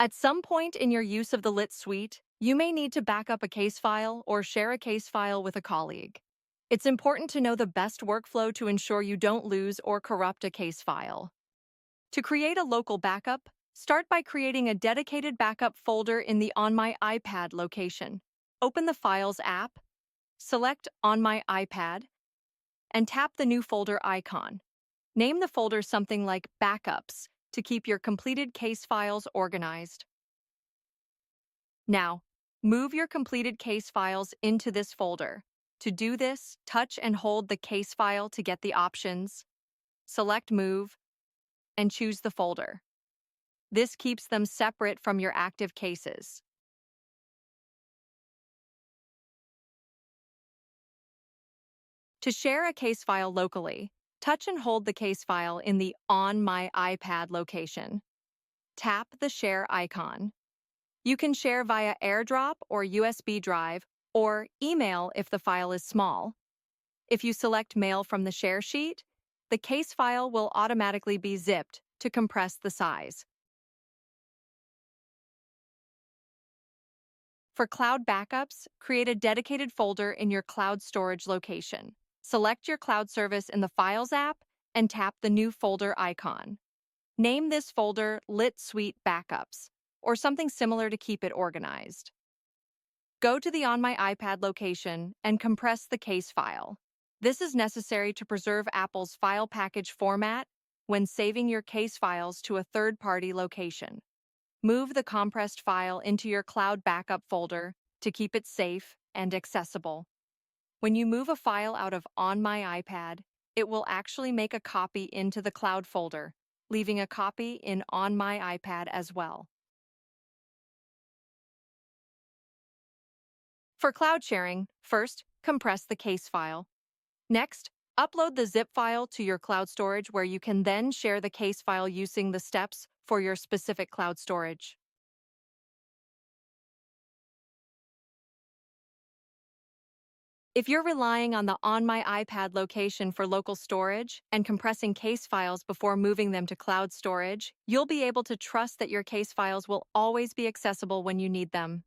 At some point in your use of the Lit suite, you may need to back up a case file or share a case file with a colleague. It's important to know the best workflow to ensure you don't lose or corrupt a case file. To create a local backup, start by creating a dedicated backup folder in the On My iPad location. Open the Files app, select On My iPad, and tap the new folder icon. Name the folder something like Backups to keep your completed case files organized. Now, move your completed case files into this folder. To do this, touch and hold the case file to get the options, select Move, and choose the folder. This keeps them separate from your active cases. To share a case file locally, touch and hold the case file in the On My iPad location. Tap the Share icon. You can share via AirDrop or USB drive, or email if the file is small. If you select Mail from the share sheet, the case file will automatically be zipped to compress the size. For cloud backups, create a dedicated folder in your cloud storage location. Select your cloud service in the Files app and tap the new folder icon. Name this folder Lit Suite Backups, or something similar to keep it organized. Go to the On My iPad location and compress the case file. This is necessary to preserve Apple's file package format when saving your case files to a third-party location. Move the compressed file into your cloud backup folder to keep it safe and accessible. When you move a file out of On My iPad, it will actually make a copy into the cloud folder, leaving a copy in On My iPad as well. For cloud sharing, first, compress the case file. Next, upload the zip file to your cloud storage where you can then share the case file using the steps for your specific cloud storage. If you're relying on the On My iPad location for local storage and compressing case files before moving them to cloud storage, you'll be able to trust that your case files will always be accessible when you need them.